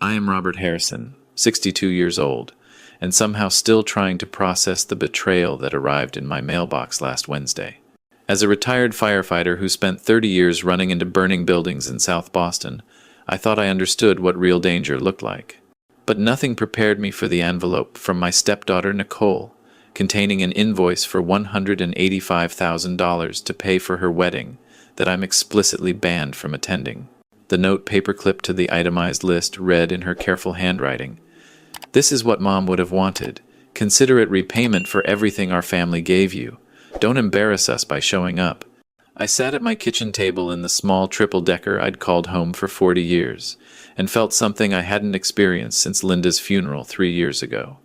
I am Robert Harrison, 62 years old, and somehow still trying to process the betrayal that arrived in my mailbox last Wednesday. As a retired firefighter who spent 30 years running into burning buildings in South Boston, I thought I understood what real danger looked like. But nothing prepared me for the envelope from my stepdaughter Nicole, containing an invoice for $185,000 to pay for her wedding that I'm explicitly banned from attending. The note paperclipped to the itemized list read in her careful handwriting, "This is what Mom would have wanted. Consider it repayment for everything our family gave you. Don't embarrass us by showing up." I sat at my kitchen table in the small triple-decker I'd called home for 40 years, and felt something I hadn't experienced since Linda's funeral 3 years ago.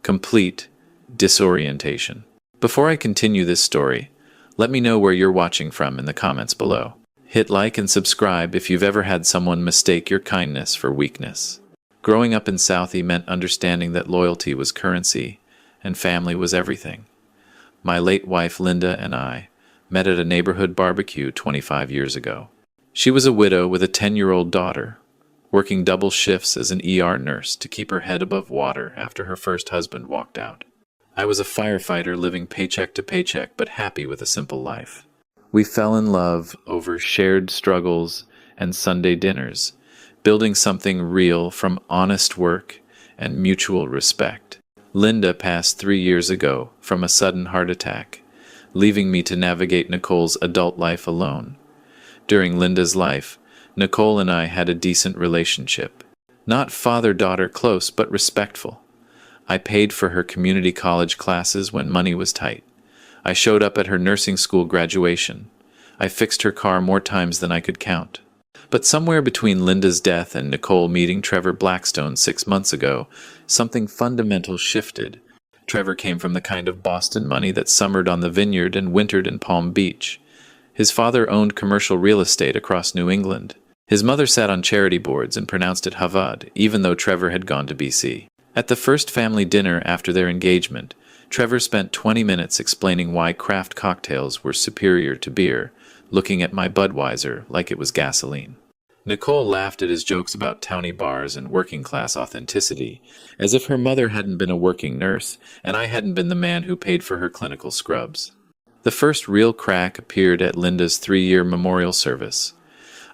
Complete disorientation. Before I continue this story, let me know where you're watching from in the comments below. Hit like and subscribe if you've ever had someone mistake your kindness for weakness. Growing up in Southie meant understanding that loyalty was currency and family was everything. My late wife Linda and I met at a neighborhood barbecue 25 years ago. She was a widow with a 10-year-old daughter, working double shifts as an ER nurse to keep her head above water after her first husband walked out. I was a firefighter living paycheck to paycheck but happy with a simple life. We fell in love over shared struggles and Sunday dinners, building something real from honest work and mutual respect. Linda passed 3 years ago from a sudden heart attack, leaving me to navigate Nicole's adult life alone. During Linda's life, Nicole and I had a decent relationship. Not father-daughter close, but respectful. I paid for her community college classes when money was tight. I showed up at her nursing school graduation. I fixed her car more times than I could count. But somewhere between Linda's death and Nicole meeting Trevor Blackstone 6 months ago, something fundamental shifted. Trevor came from the kind of Boston money that summered on the vineyard and wintered in Palm Beach. His father owned commercial real estate across New England. His mother sat on charity boards and pronounced it Havad, even though Trevor had gone to BC. At the first family dinner after their engagement, Trevor spent 20 minutes explaining why craft cocktails were superior to beer, looking at my Budweiser like it was gasoline. Nicole laughed at his jokes about towny bars and working-class authenticity, as if her mother hadn't been a working nurse, and I hadn't been the man who paid for her clinical scrubs. The first real crack appeared at Linda's 3-year memorial service.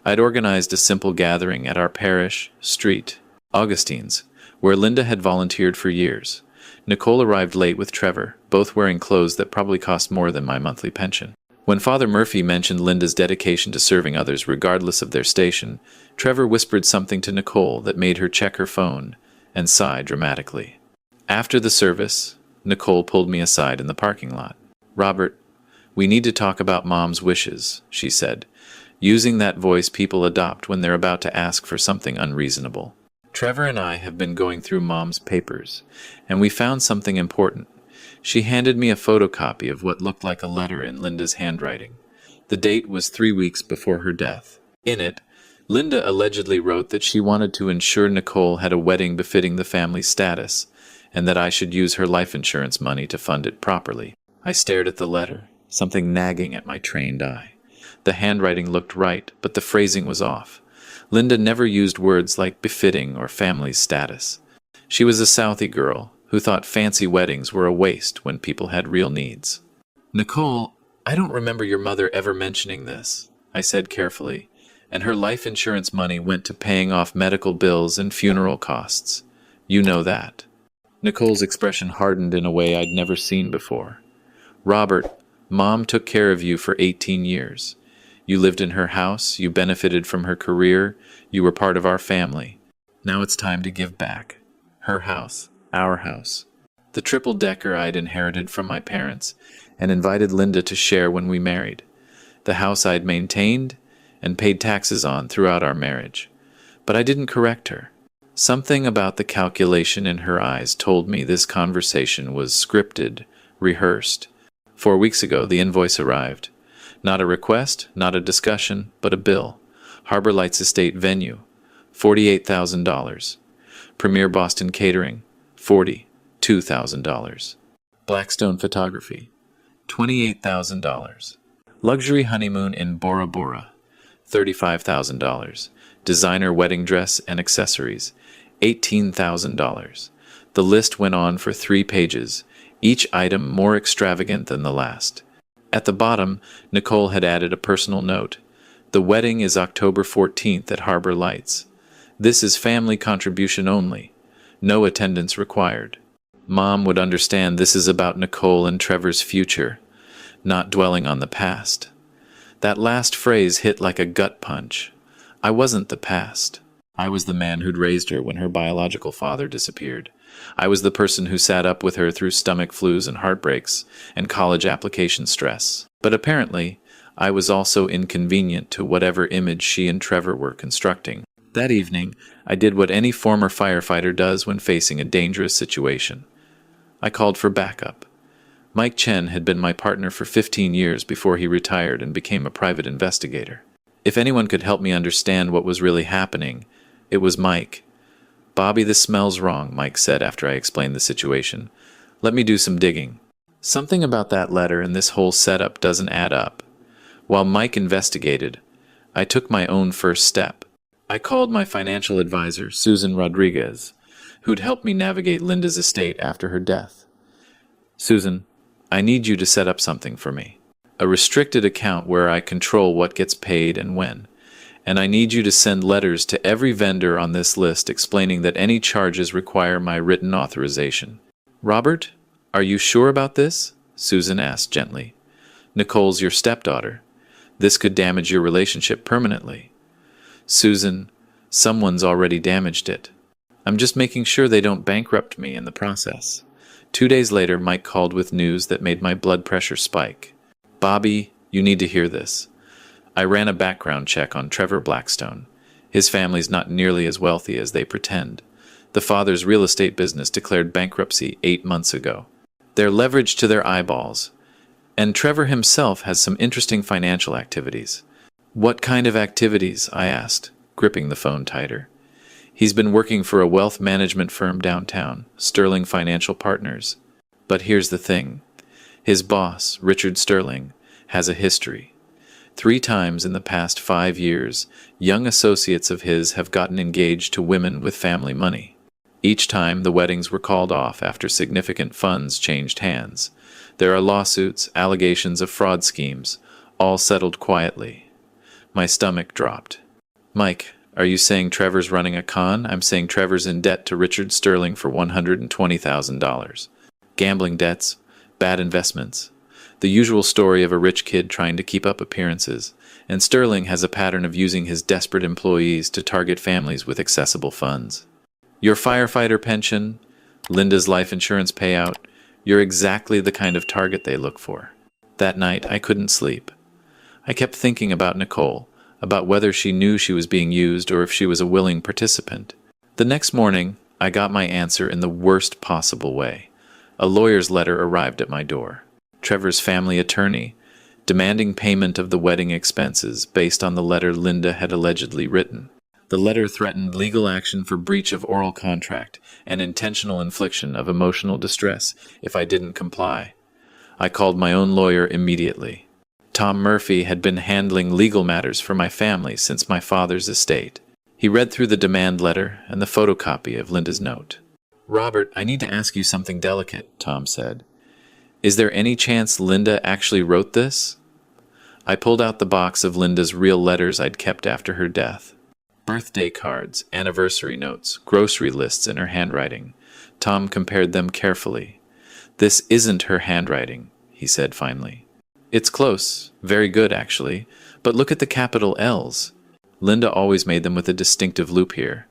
I'd organized a simple gathering at our parish street, Augustine's, where Linda had volunteered for years. Nicole arrived late with Trevor, both wearing clothes that probably cost more than my monthly pension. When Father Murphy mentioned Linda's dedication to serving others regardless of their station, Trevor whispered something to Nicole that made her check her phone and sigh dramatically. After the service, Nicole pulled me aside in the parking lot. "Robert, we need to talk about Mom's wishes," she said, using that voice people adopt when they're about to ask for something unreasonable. "Trevor and I have been going through Mom's papers, and we found something important." She handed me a photocopy of what looked like a letter in Linda's handwriting. The date was 3 weeks before her death. In it, Linda allegedly wrote that she wanted to ensure Nicole had a wedding befitting the family's status, and that I should use her life insurance money to fund it properly. I stared at the letter, something nagging at my trained eye. The handwriting looked right, but the phrasing was off. Linda never used words like befitting or family's status. She was a Southie girl who thought fancy weddings were a waste when people had real needs. "Nicole, I don't remember your mother ever mentioning this," I said carefully, "and her life insurance money went to paying off medical bills and funeral costs. You know that." Nicole's expression hardened in a way I'd never seen before. "Robert, Mom took care of you for 18 years. You lived in her house, you benefited from her career, you were part of our family. Now it's time to give back. Her house. Our house. The triple-decker I'd inherited from my parents and invited Linda to share when we married. The house I'd maintained and paid taxes on throughout our marriage. But I didn't correct her. Something about the calculation in her eyes told me this conversation was scripted, rehearsed. 4 weeks ago, the invoice arrived. Not a request, not a discussion, but a bill. Harbor Lights Estate venue, $48,000. Premier Boston Catering, $42,000. Blackstone Photography, $28,000. Luxury honeymoon in Bora Bora, $35,000. designer wedding dress and accessories, $18,000. The list went on for 3 pages, each item more extravagant than the last. At the bottom, Nicole had added a personal note. The wedding is October 14th at Harbor Lights. This is family contribution only. No attendance required. Mom would understand this is about Nicole and Trevor's future, not dwelling on the past. That last phrase hit like a gut punch. I wasn't the past. I was the man who'd raised her when her biological father disappeared. I was the person who sat up with her through stomach flus and heartbreaks and college application stress. But apparently, I was also inconvenient to whatever image she and Trevor were constructing. That evening, I did what any former firefighter does when facing a dangerous situation. I called for backup. Mike Chen had been my partner for 15 years before he retired and became a private investigator. If anyone could help me understand what was really happening, it was Mike. "Bobby, this smells wrong," Mike said after I explained the situation. "Let me do some digging. Something about that letter and this whole setup doesn't add up." While Mike investigated, I took my own first step. I called my financial advisor, Susan Rodriguez, who'd helped me navigate Linda's estate after her death. "Susan, I need you to set up something for me. A restricted account where I control what gets paid and when. And I need you to send letters to every vendor on this list explaining that any charges require my written authorization." "Robert, are you sure about this?" Susan asked gently. "Nicole's your stepdaughter. This could damage your relationship permanently." "Susan, someone's already damaged it. I'm just making sure they don't bankrupt me in the process." 2 days later, Mike called with news that made my blood pressure spike. "Bobby, you need to hear this. I ran a background check on Trevor Blackstone. His family's not nearly as wealthy as they pretend. The father's real estate business declared bankruptcy 8 months ago. They're leveraged to their eyeballs. And Trevor himself has some interesting financial activities." "What kind of activities?" I asked, gripping the phone tighter. "He's been working for a wealth management firm downtown, Sterling Financial Partners. But here's the thing. His boss, Richard Sterling, has a history. 3 times in the past 5 years, young associates of his have gotten engaged to women with family money. Each time, the weddings were called off after significant funds changed hands. There are lawsuits, allegations of fraud schemes, all settled quietly." My stomach dropped. "Mike, are you saying Trevor's running a con?" "I'm saying Trevor's in debt to Richard Sterling for $120,000. Gambling debts, bad investments. The usual story of a rich kid trying to keep up appearances, and Sterling has a pattern of using his desperate employees to target families with accessible funds. Your firefighter pension, Linda's life insurance payout, you're exactly the kind of target they look for." That night, I couldn't sleep. I kept thinking about Nicole, about whether she knew she was being used or if she was a willing participant. The next morning, I got my answer in the worst possible way. A lawyer's letter arrived at my door. Trevor's family attorney, demanding payment of the wedding expenses based on the letter Linda had allegedly written. The letter threatened legal action for breach of oral contract and intentional infliction of emotional distress if I didn't comply. I called my own lawyer immediately. Tom Murphy had been handling legal matters for my family since my father's estate. He read through the demand letter and the photocopy of Linda's note. "Robert, I need to ask you something delicate," Tom said. "Is there any chance Linda actually wrote this?" I pulled out the box of Linda's real letters I'd kept after her death. Birthday cards, anniversary notes, grocery lists in her handwriting. Tom compared them carefully. "This isn't her handwriting," he said finally. "It's close, very good actually, but look at the capital L's. Linda always made them with a distinctive loop here.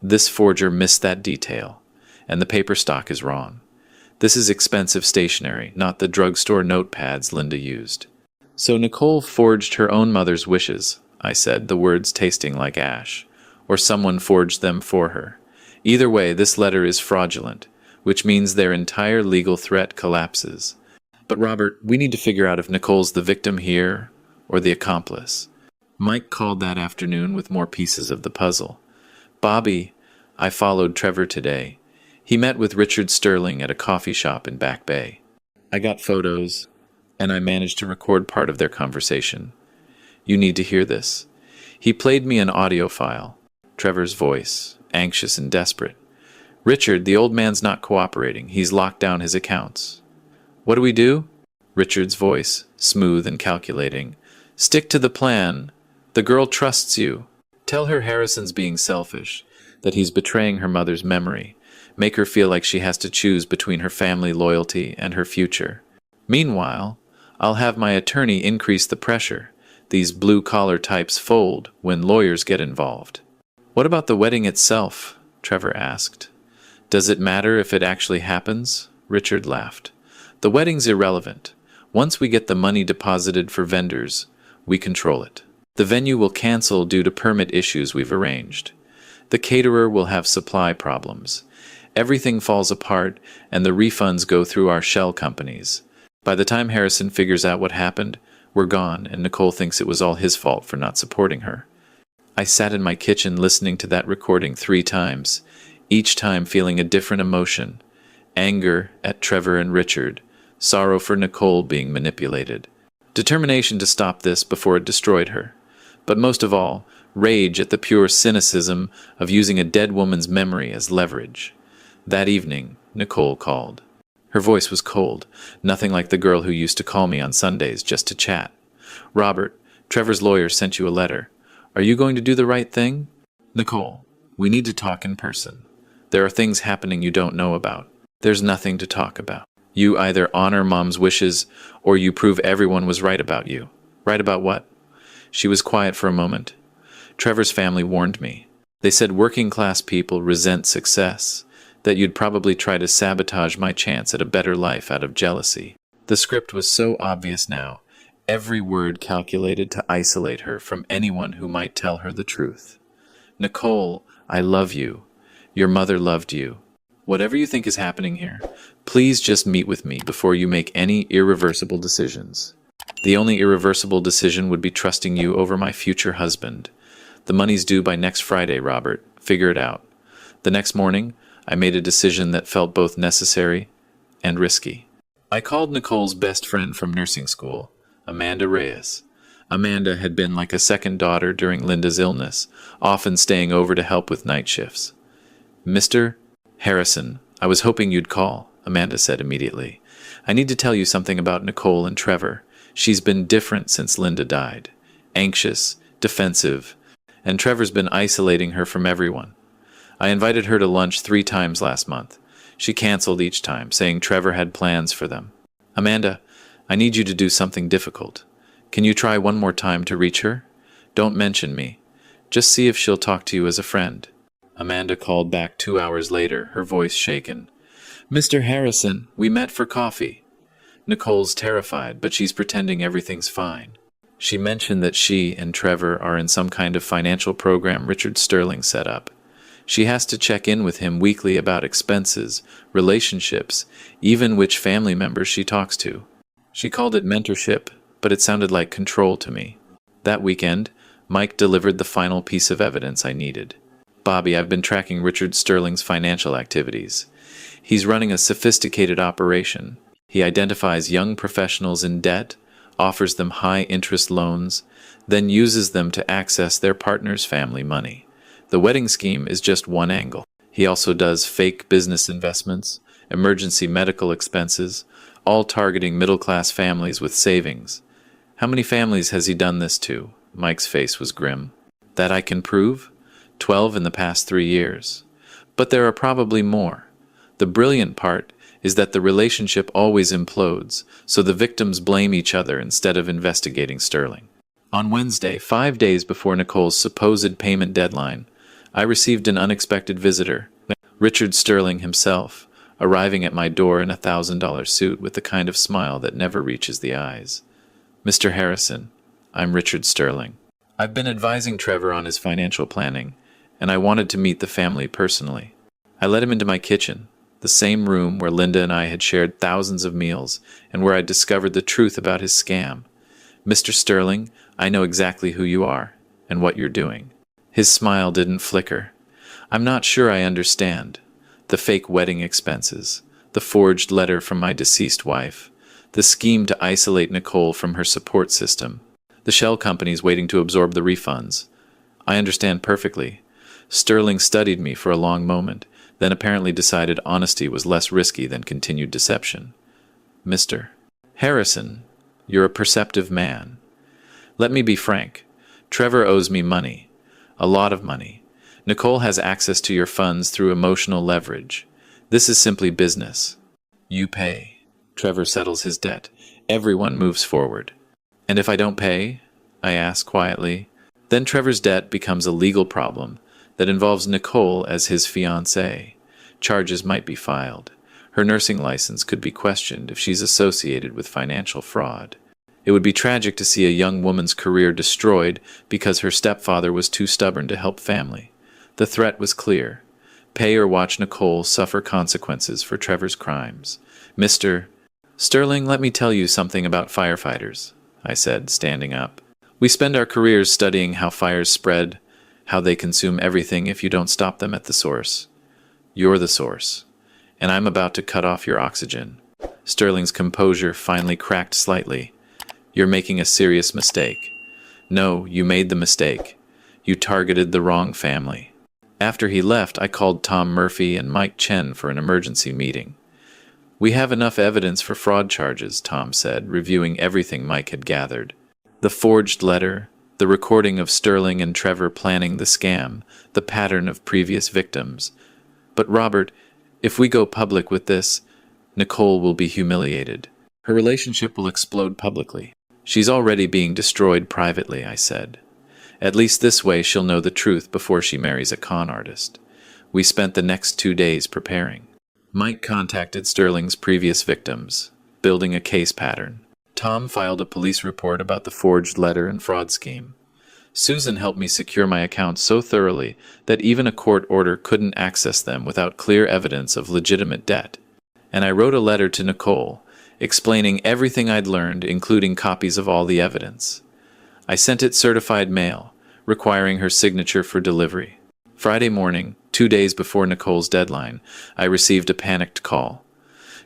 This forger missed that detail, and the paper stock is wrong. This is expensive stationery, not the drugstore notepads Linda used." "So Nicole forged her own mother's wishes," I said, the words tasting like ash. "Or someone forged them for her. Either way, this letter is fraudulent, which means their entire legal threat collapses. But Robert, we need to figure out if Nicole's the victim here or the accomplice." Mike called that afternoon with more pieces of the puzzle. "Bobby, I followed Trevor today. He met with Richard Sterling at a coffee shop in Back Bay. I got photos, and I managed to record part of their conversation. You need to hear this. He played me an audio file. Trevor's voice, anxious and desperate. Richard, the old man's not cooperating. He's locked down his accounts. What do we do? Richard's voice, smooth and calculating. Stick to the plan. The girl trusts you. Tell her Harrison's being selfish, that he's betraying her mother's memory. Make her feel like she has to choose between her family loyalty and her future. Meanwhile, I'll have my attorney increase the pressure. These blue-collar types fold when lawyers get involved. What about the wedding itself? Trevor asked. Does it matter if it actually happens? Richard laughed. The wedding's irrelevant. Once we get the money deposited for vendors, we control it. The venue will cancel due to permit issues we've arranged. The caterer will have supply problems. Everything falls apart, and the refunds go through our shell companies. By the time Harrison figures out what happened, we're gone, and Nicole thinks it was all his fault for not supporting her. I sat in my kitchen listening to that recording 3 times, each time feeling a different emotion. Anger at Trevor and Richard, sorrow for Nicole being manipulated, determination to stop this before it destroyed her, but most of all, rage at the pure cynicism of using a dead woman's memory as leverage. That evening, Nicole called. Her voice was cold, nothing like the girl who used to call me on Sundays just to chat. Robert, Trevor's lawyer sent you a letter. Are you going to do the right thing? Nicole, we need to talk in person. There are things happening you don't know about. There's nothing to talk about. You either honor Mom's wishes, or you prove everyone was right about you. Right about what? She was quiet for a moment. Trevor's family warned me. They said working-class people resent success, that you'd probably try to sabotage my chance at a better life out of jealousy. The script was so obvious now, every word calculated to isolate her from anyone who might tell her the truth. Nicole, I love you. Your mother loved you. Whatever you think is happening here, please just meet with me before you make any irreversible decisions. The only irreversible decision would be trusting you over my future husband. The money's due by next Friday, Robert. Figure it out. The next morning, I made a decision that felt both necessary and risky. I called Nicole's best friend from nursing school, Amanda Reyes. Amanda had been like a second daughter during Linda's illness, often staying over to help with night shifts. Mr. Harrison, I was hoping you'd call, Amanda said immediately. I need to tell you something about Nicole and Trevor. She's been different since Linda died. Anxious, defensive, and Trevor's been isolating her from everyone. I invited her to lunch 3 times last month. She canceled each time, saying Trevor had plans for them. Amanda, I need you to do something difficult. Can you try one more time to reach her? Don't mention me. Just see if she'll talk to you as a friend. Amanda called back 2 hours later, her voice shaken. Mr. Harrison, we met for coffee. Nicole's terrified, but she's pretending everything's fine. She mentioned that she and Trevor are in some kind of financial program Richard Sterling set up. She has to check in with him weekly about expenses, relationships, even which family members she talks to. She called it mentorship, but it sounded like control to me. That weekend, Mike delivered the final piece of evidence I needed. Bobby, I've been tracking Richard Sterling's financial activities. He's running a sophisticated operation. He identifies young professionals in debt, offers them high-interest loans, then uses them to access their partner's family money. The wedding scheme is just one angle. He also does fake business investments, emergency medical expenses, all targeting middle-class families with savings. How many families has he done this to? Mike's face was grim. That I can prove? 12 in the past 3 years. But there are probably more. The brilliant part is that the relationship always implodes, so the victims blame each other instead of investigating Sterling. On Wednesday, 5 days before Nicole's supposed payment deadline, I received an unexpected visitor, Richard Sterling himself, arriving at my door in a $1,000 suit with the kind of smile that never reaches the eyes. Mr. Harrison, I'm Richard Sterling. I've been advising Trevor on his financial planning, and I wanted to meet the family personally. I let him into my kitchen, the same room where Linda and I had shared thousands of meals and where I discovered the truth about his scam. Mr. Sterling, I know exactly who you are and what you're doing. His smile didn't flicker. I'm not sure I understand. The fake wedding expenses, the forged letter from my deceased wife, the scheme to isolate Nicole from her support system, the shell companies waiting to absorb the refunds. I understand perfectly. Sterling studied me for a long moment, then apparently decided honesty was less risky than continued deception. Mr. Harrison, you're a perceptive man. Let me be frank. Trevor owes me money. A lot of money. Nicole has access to your funds through emotional leverage. This is simply business. You pay. Trevor settles his debt. Everyone moves forward. And if I don't pay? I ask quietly. Then Trevor's debt becomes a legal problem that involves Nicole as his fiancée. Charges might be filed. Her nursing license could be questioned if she's associated with financial fraud. It would be tragic to see a young woman's career destroyed because her stepfather was too stubborn to help family. The threat was clear. Pay or watch Nicole suffer consequences for Trevor's crimes. Mr. Sterling, let me tell you something about firefighters, I said, standing up. We spend our careers studying how fires spread, how they consume everything if you don't stop them at the source. You're the source, and I'm about to cut off your oxygen. Sterling's composure finally cracked slightly. You're making a serious mistake. No, you made the mistake. You targeted the wrong family. After he left, I called Tom Murphy and Mike Chen for an emergency meeting. We have enough evidence for fraud charges, Tom said, reviewing everything Mike had gathered. The forged letter, the recording of Sterling and Trevor planning the scam, the pattern of previous victims. But Robert, if we go public with this, Nicole will be humiliated. Her relationship will explode publicly. She's already being destroyed privately, I said. At least this way she'll know the truth before she marries a con artist. We spent the next 2 days preparing. Mike contacted Sterling's previous victims, building a case pattern. Tom filed a police report about the forged letter and fraud scheme. Susan helped me secure my accounts so thoroughly that even a court order couldn't access them without clear evidence of legitimate debt. And I wrote a letter to Nicole, explaining everything I'd learned, including copies of all the evidence. I sent it certified mail, requiring her signature for delivery. Friday morning, 2 days before Nicole's deadline, I received a panicked call.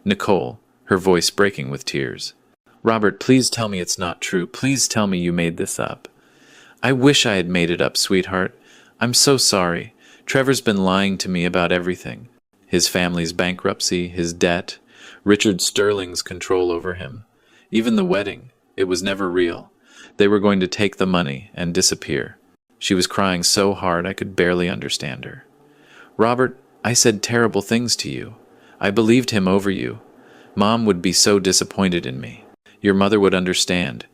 Nicole, her voice breaking with tears. Robert, please tell me it's not true. Please tell me you made this up. I wish I had made it up, sweetheart. I'm so sorry. Trevor's been lying to me about everything. His family's bankruptcy, his debt, Richard Sterling's control over him. Even the wedding. It was never real. They were going to take the money and disappear. She was crying so hard I could barely understand her. Robert, I said terrible things to you. I believed him over you. Mom would be so disappointed in me. Your mother would understand.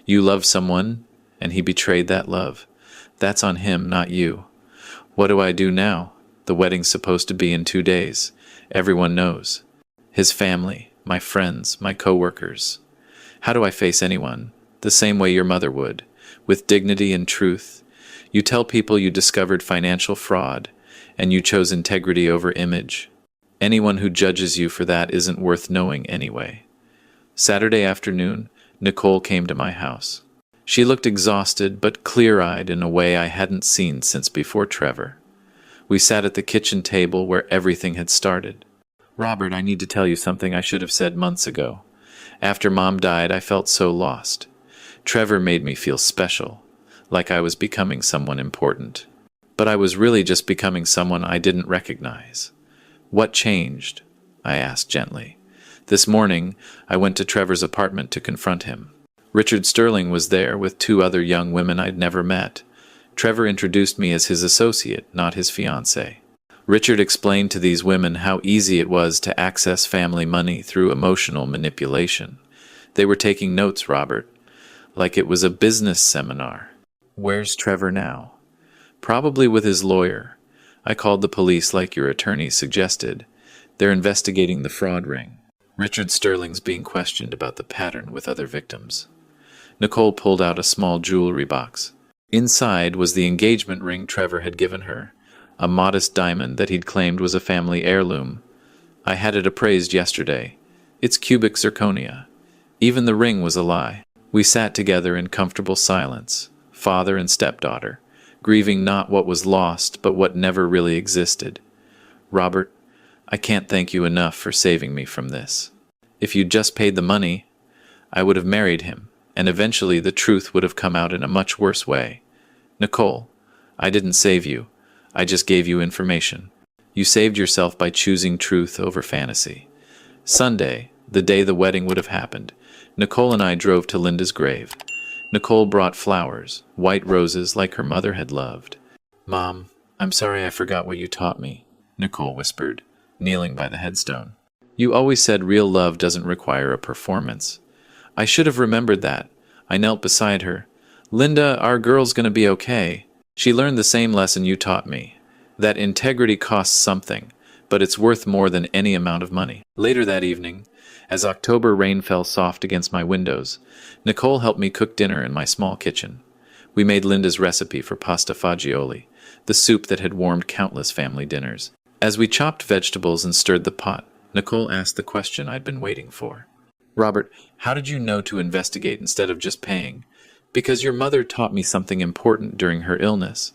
You love someone, and he betrayed that love. That's on him, not you. What do I do now? The wedding's supposed to be in 2 days. Everyone knows. His family, my friends, my co-workers. How do I face anyone? The same way your mother would, with dignity and truth. You tell people you discovered financial fraud, and you chose integrity over image. Anyone who judges you for that isn't worth knowing anyway. Saturday afternoon, Nicole came to my house. She looked exhausted but clear-eyed in a way I hadn't seen since before Trevor. We sat at the kitchen table where everything had started. Robert, I need to tell you something I should have said months ago. After Mom died, I felt so lost. Trevor made me feel special, like I was becoming someone important. But I was really just becoming someone I didn't recognize. What changed? I asked gently. This morning, I went to Trevor's apartment to confront him. Richard Sterling was there with 2 other young women I'd never met. Trevor introduced me as his associate, not his fiancée. Richard explained to these women how easy it was to access family money through emotional manipulation. They were taking notes, Robert, like it was a business seminar. Where's Trevor now? Probably with his lawyer. I called the police like your attorney suggested. They're investigating the fraud ring. Richard Sterling's being questioned about the pattern with other victims. Nicole pulled out a small jewelry box. Inside was the engagement ring Trevor had given her, a modest diamond that he'd claimed was a family heirloom. I had it appraised yesterday. It's cubic zirconia. Even the ring was a lie. We sat together in comfortable silence, father and stepdaughter, grieving not what was lost but what never really existed. Robert, I can't thank you enough for saving me from this. If you'd just paid the money, I would have married him, and eventually the truth would have come out in a much worse way. Nicole, I didn't save you. I just gave you information. You saved yourself by choosing truth over fantasy. Sunday, the day the wedding would have happened, Nicole and I drove to Linda's grave. Nicole brought flowers, white roses like her mother had loved. "Mom, I'm sorry I forgot what you taught me," Nicole whispered, kneeling by the headstone. "You always said real love doesn't require a performance." I should have remembered that. I knelt beside her. "Linda, our girl's gonna be okay. She learned the same lesson you taught me, that integrity costs something, but it's worth more than any amount of money." Later that evening, as October rain fell soft against my windows, Nicole helped me cook dinner in my small kitchen. We made Linda's recipe for pasta fagioli, the soup that had warmed countless family dinners. As we chopped vegetables and stirred the pot, Nicole asked the question I'd been waiting for. "Robert, how did you know to investigate instead of just paying?" "Because your mother taught me something important during her illness.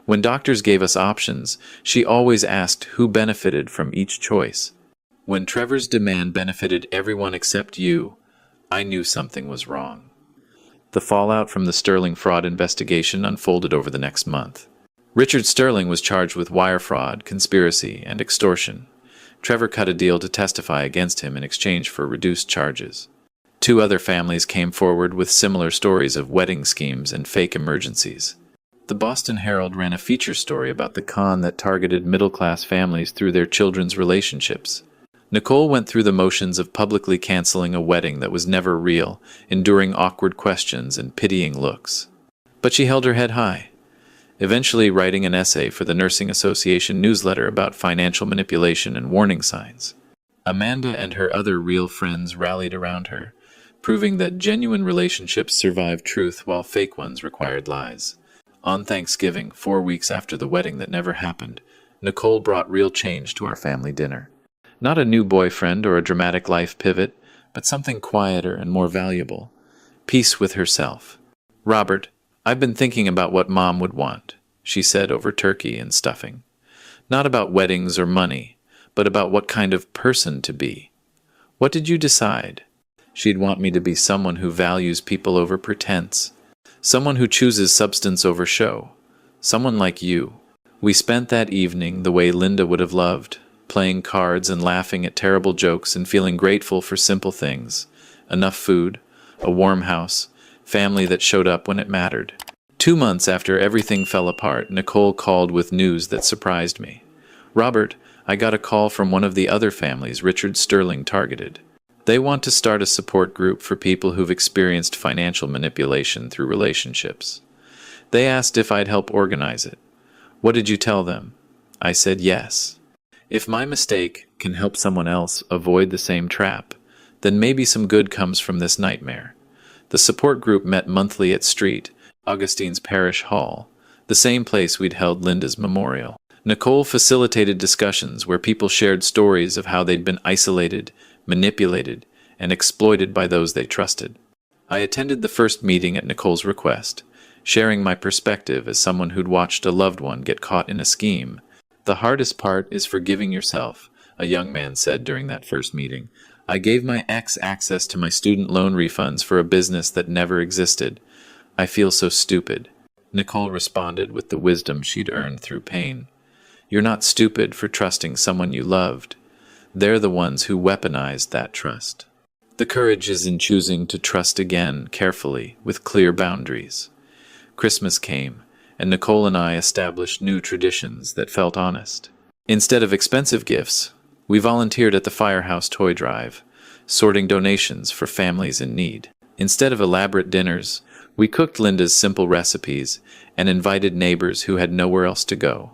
When doctors gave us options, she always asked who benefited from each choice. When Trevor's demand benefited everyone except you, I knew something was wrong." The fallout from the Sterling fraud investigation unfolded over the next month. Richard Sterling was charged with wire fraud, conspiracy, and extortion. Trevor cut a deal to testify against him in exchange for reduced charges. 2 other families came forward with similar stories of wedding schemes and fake emergencies. The Boston Herald ran a feature story about the con that targeted middle-class families through their children's relationships. Nicole went through the motions of publicly canceling a wedding that was never real, enduring awkward questions and pitying looks. But she held her head high, eventually writing an essay for the Nursing Association newsletter about financial manipulation and warning signs. Amanda and her other real friends rallied around her, proving that genuine relationships survive truth while fake ones required lies. On Thanksgiving, 4 weeks after the wedding that never happened, Nicole brought real change to our family dinner. Not a new boyfriend or a dramatic life pivot, but something quieter and more valuable. Peace with herself. "Robert, I've been thinking about what Mom would want," she said over turkey and stuffing. "Not about weddings or money, but about what kind of person to be. What did you decide?" "She'd want me to be someone who values people over pretense. Someone who chooses substance over show. Someone like you." We spent that evening the way Linda would have loved, playing cards and laughing at terrible jokes and feeling grateful for simple things. Enough food, a warm house, family that showed up when it mattered. 2 months after everything fell apart, Nicole called with news that surprised me. "Robert, I got a call from one of the other families Richard Sterling targeted. They want to start a support group for people who've experienced financial manipulation through relationships. They asked if I'd help organize it. What did you tell them?" I said yes. If my mistake can help someone else avoid the same trap, then maybe some good comes from this nightmare. The support group met monthly at St. Augustine's Parish Hall, the same place we'd held Linda's memorial. Nicole facilitated discussions where people shared stories of how they'd been isolated, manipulated, and exploited by those they trusted. I attended the first meeting at Nicole's request, sharing my perspective as someone who'd watched a loved one get caught in a scheme. "The hardest part is forgiving yourself," a young man said during that first meeting. "I gave my ex access to my student loan refunds for a business that never existed. I feel so stupid." Nicole responded with the wisdom she'd earned through pain. "You're not stupid for trusting someone you loved. They're the ones who weaponized that trust. The courage is in choosing to trust again, carefully, with clear boundaries." Christmas came, and Nicole and I established new traditions that felt honest. Instead of expensive gifts, we volunteered at the Firehouse Toy Drive, sorting donations for families in need. Instead of elaborate dinners, we cooked Linda's simple recipes and invited neighbors who had nowhere else to go.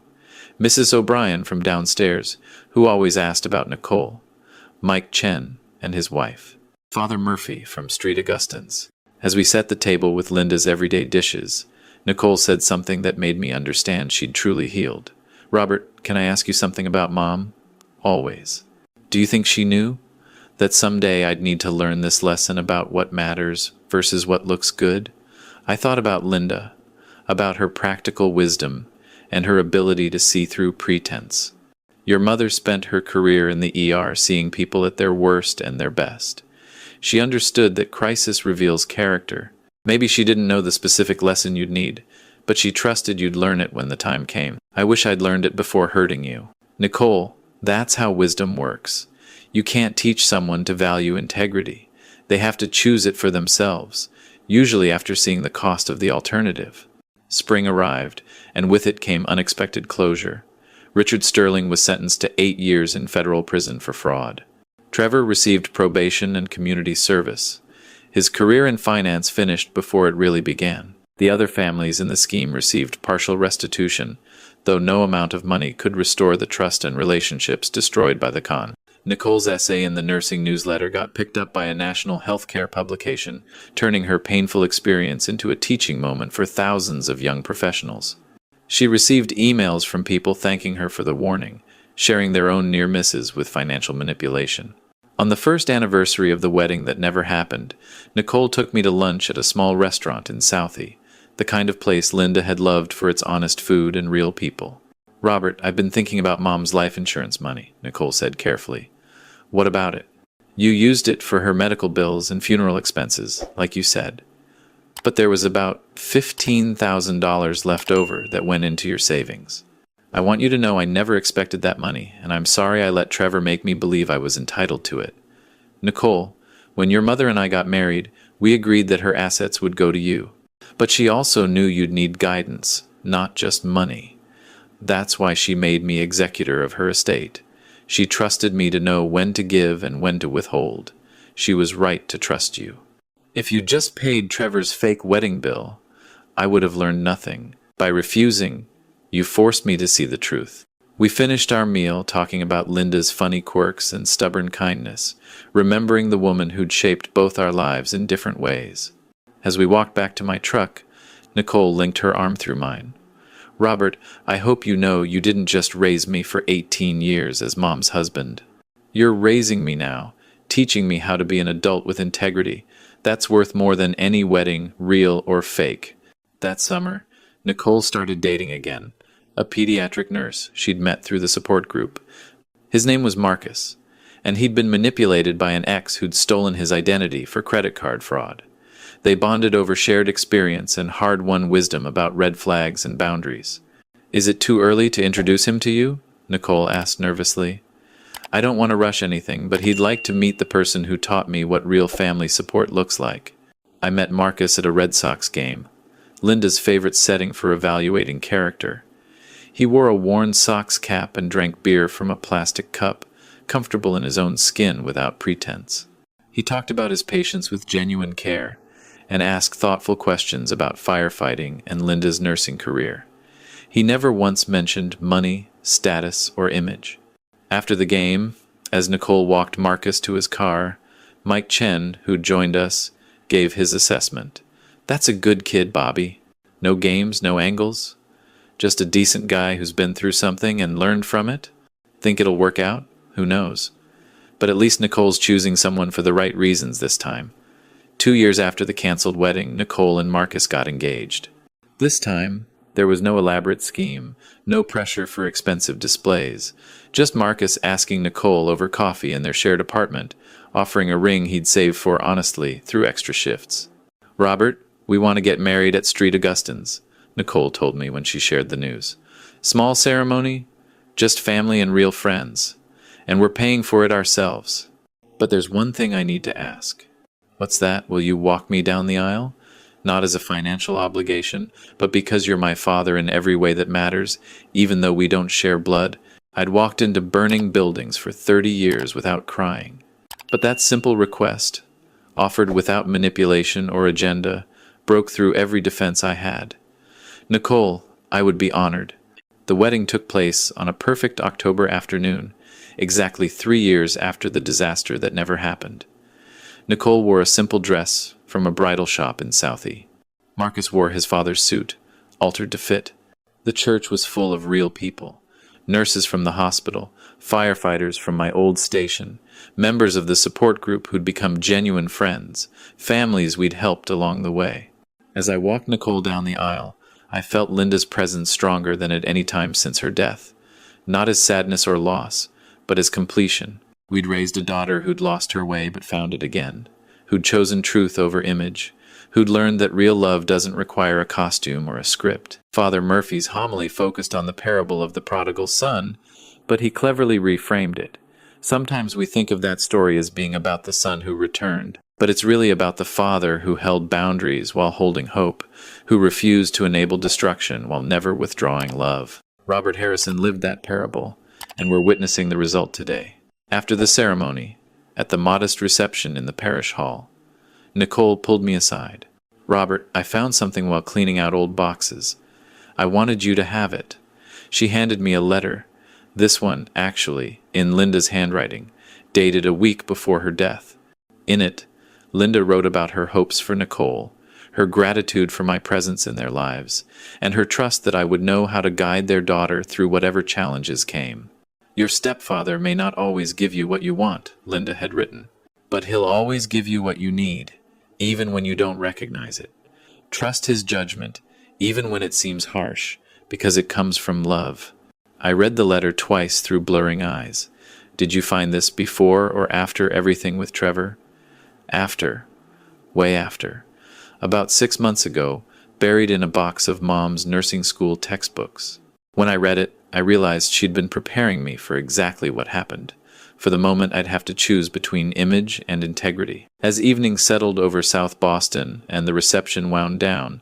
Mrs. O'Brien from downstairs, who always asked about Nicole, Mike Chen and his wife, Father Murphy from St. Augustine's. As we set the table with Linda's everyday dishes, Nicole said something that made me understand she'd truly healed. "Robert, can I ask you something about Mom?" "Always." "Do you think she knew that someday I'd need to learn this lesson about what matters versus what looks good?" I thought about Linda, about her practical wisdom, and her ability to see through pretense. Your mother spent her career in the ER seeing people at their worst and their best. She understood that crisis reveals character. Maybe she didn't know the specific lesson you'd need, but she trusted you'd learn it when the time came. I wish I'd learned it before hurting you. Nicole, that's how wisdom works. You can't teach someone to value integrity. They have to choose it for themselves, usually after seeing the cost of the alternative. Spring arrived, and with it came unexpected closure. Richard Sterling was sentenced to 8 years in federal prison for fraud. Trevor received probation and community service. His career in finance finished before it really began. The other families in the scheme received partial restitution, though no amount of money could restore the trust and relationships destroyed by the con. Nicole's essay in the nursing newsletter got picked up by a national healthcare publication, turning her painful experience into a teaching moment for thousands of young professionals. She received emails from people thanking her for the warning, sharing their own near misses with financial manipulation. On the first anniversary of the wedding that never happened, Nicole took me to lunch at a small restaurant in Southie, the kind of place Linda had loved for its honest food and real people. "Robert, I've been thinking about Mom's life insurance money," Nicole said carefully. "What about it?" "You used it for her medical bills and funeral expenses, like you said. But there was about $15,000 left over that went into your savings. I want you to know I never expected that money, and I'm sorry I let Trevor make me believe I was entitled to it. Nicole, when your mother and I got married, we agreed that her assets would go to you. But she also knew you'd need guidance, not just money. That's why she made me executor of her estate. She trusted me to know when to give and when to withhold. She was right to trust you. If you just paid Trevor's fake wedding bill, I would have learned nothing. By refusing, you forced me to see the truth." We finished our meal talking about Linda's funny quirks and stubborn kindness, remembering the woman who'd shaped both our lives in different ways. As we walked back to my truck, Nicole linked her arm through mine. "Robert, I hope you know you didn't just raise me for 18 years as Mom's husband. You're raising me now, teaching me how to be an adult with integrity. That's worth more than any wedding, real or fake." That summer, Nicole started dating again, a pediatric nurse she'd met through the support group. His name was Marcus, and he'd been manipulated by an ex who'd stolen his identity for credit card fraud. They bonded over shared experience and hard-won wisdom about red flags and boundaries. "Is it too early to introduce him to you?" Nicole asked nervously. "I don't want to rush anything, but he'd like to meet the person who taught me what real family support looks like." I met Marcus at a Red Sox game, Linda's favorite setting for evaluating character. He wore a worn Sox cap and drank beer from a plastic cup, comfortable in his own skin without pretense. He talked about his patients with genuine care, and asked thoughtful questions about firefighting and Linda's nursing career. He never once mentioned money, status, or image. After the game, as Nicole walked Marcus to his car, Mike Chen, who'd joined us, gave his assessment. "That's a good kid, Bobby. No games, no angles. Just a decent guy who's been through something and learned from it. Think it'll work out? Who knows? But at least Nicole's choosing someone for the right reasons this time." 2 years after the canceled wedding, Nicole and Marcus got engaged. This time, there was no elaborate scheme, no pressure for expensive displays, just Marcus asking Nicole over coffee in their shared apartment, offering a ring he'd saved for honestly through extra shifts. "Robert, we want to get married at Street Augustine's," Nicole told me when she shared the news. "Small ceremony, just family and real friends, and we're paying for it ourselves. But there's one thing I need to ask." "What's that? Will you walk me down the aisle? Not as a financial obligation, but because you're my father in every way that matters, even though we don't share blood." I'd walked into burning buildings for 30 years without crying. But that simple request, offered without manipulation or agenda, broke through every defense I had. "Nicole, I would be honored." The wedding took place on a perfect October afternoon, exactly 3 years after the disaster that never happened. Nicole wore a simple dress from a bridal shop in Southie. Marcus wore his father's suit, altered to fit. The church was full of real people. Nurses from the hospital, firefighters from my old station, members of the support group who'd become genuine friends, families we'd helped along the way. As I walked Nicole down the aisle, I felt Linda's presence stronger than at any time since her death. Not as sadness or loss, but as completion. We'd raised a daughter who'd lost her way but found it again, who'd chosen truth over image, who'd learned that real love doesn't require a costume or a script. Father Murphy's homily focused on the parable of the prodigal son, but he cleverly reframed it. Sometimes we think of that story as being about the son who returned, but it's really about the father who held boundaries while holding hope, who refused to enable destruction while never withdrawing love. Robert Harrison lived that parable, and we're witnessing the result today. After the ceremony, at the modest reception in the parish hall, Nicole pulled me aside. "Robert, I found something while cleaning out old boxes. I wanted you to have it." She handed me a letter. This one, actually, in Linda's handwriting, dated a week before her death. In it, Linda wrote about her hopes for Nicole, her gratitude for my presence in their lives, and her trust that I would know how to guide their daughter through whatever challenges came. "Your stepfather may not always give you what you want," Linda had written, "but he'll always give you what you need, even when you don't recognize it. Trust his judgment, even when it seems harsh, because it comes from love." I read the letter twice through blurring eyes. Did you find this before or after everything with Trevor? After. Way after. About 6 months ago, buried in a box of Mom's nursing school textbooks. When I read it, I realized she'd been preparing me for exactly what happened, for the moment I'd have to choose between image and integrity. As evening settled over South Boston and the reception wound down,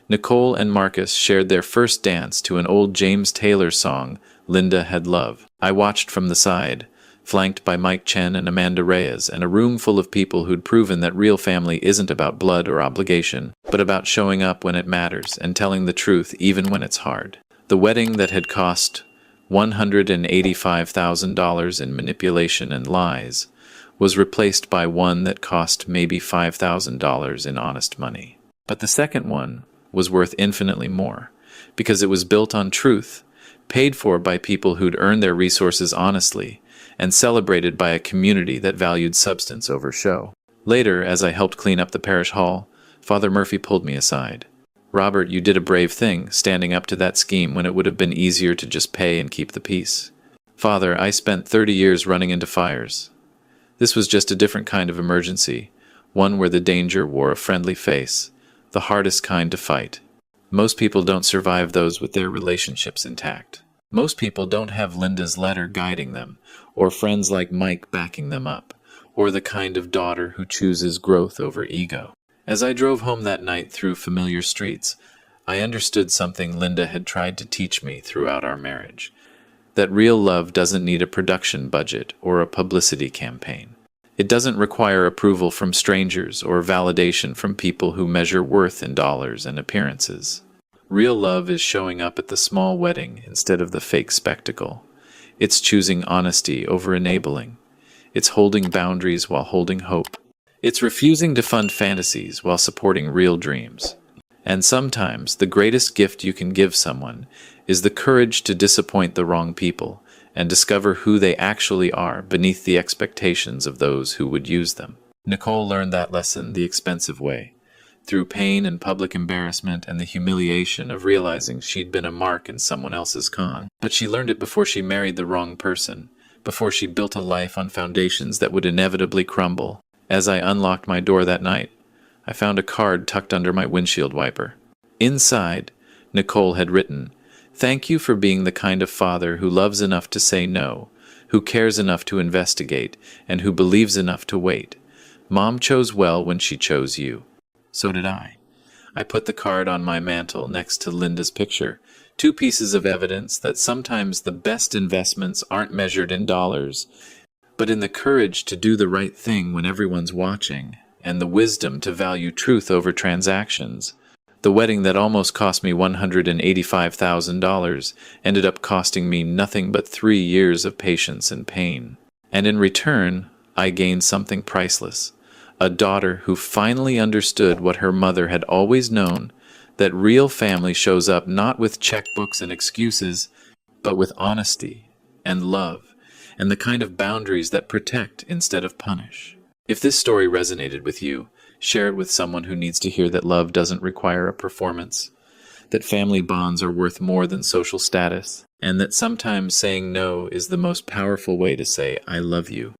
Nicole and Marcus shared their first dance to an old James Taylor song Linda had loved. I watched from the side, flanked by Mike Chen and Amanda Reyes, and a room full of people who'd proven that real family isn't about blood or obligation, but about showing up when it matters and telling the truth even when it's hard. The wedding that had cost $185,000 in manipulation and lies was replaced by one that cost maybe $5,000 in honest money. But the second one was worth infinitely more, because it was built on truth, paid for by people who'd earned their resources honestly, and celebrated by a community that valued substance over show. Later, as I helped clean up the parish hall, Father Murphy pulled me aside. "Robert, you did a brave thing, standing up to that scheme when it would have been easier to just pay and keep the peace." "Father, I spent 30 years running into fires. This was just a different kind of emergency, one where the danger wore a friendly face, the hardest kind to fight. Most people don't survive those with their relationships intact. Most people don't have Linda's letter guiding them, or friends like Mike backing them up, or the kind of daughter who chooses growth over ego." As I drove home that night through familiar streets, I understood something Linda had tried to teach me throughout our marriage: that real love doesn't need a production budget or a publicity campaign. It doesn't require approval from strangers or validation from people who measure worth in dollars and appearances. Real love is showing up at the small wedding instead of the fake spectacle. It's choosing honesty over enabling. It's holding boundaries while holding hope. It's refusing to fund fantasies while supporting real dreams. And sometimes the greatest gift you can give someone is the courage to disappoint the wrong people and discover who they actually are beneath the expectations of those who would use them. Nicole learned that lesson the expensive way, through pain and public embarrassment and the humiliation of realizing she'd been a mark in someone else's con. But she learned it before she married the wrong person, before she built a life on foundations that would inevitably crumble. As I unlocked my door that night, I found a card tucked under my windshield wiper. Inside, Nicole had written, "Thank you for being the kind of father who loves enough to say no, who cares enough to investigate, and who believes enough to wait. Mom chose well when she chose you." So did I. I put the card on my mantle next to Linda's picture, two pieces of evidence that sometimes the best investments aren't measured in dollars, but in the courage to do the right thing when everyone's watching, and the wisdom to value truth over transactions. The wedding that almost cost me $185,000 ended up costing me nothing but 3 years of patience and pain. And in return, I gained something priceless. A daughter who finally understood what her mother had always known, that real family shows up not with checkbooks and excuses, but with honesty and love, and the kind of boundaries that protect instead of punish. If this story resonated with you, share it with someone who needs to hear that love doesn't require a performance, that family bonds are worth more than social status, and that sometimes saying no is the most powerful way to say, "I love you."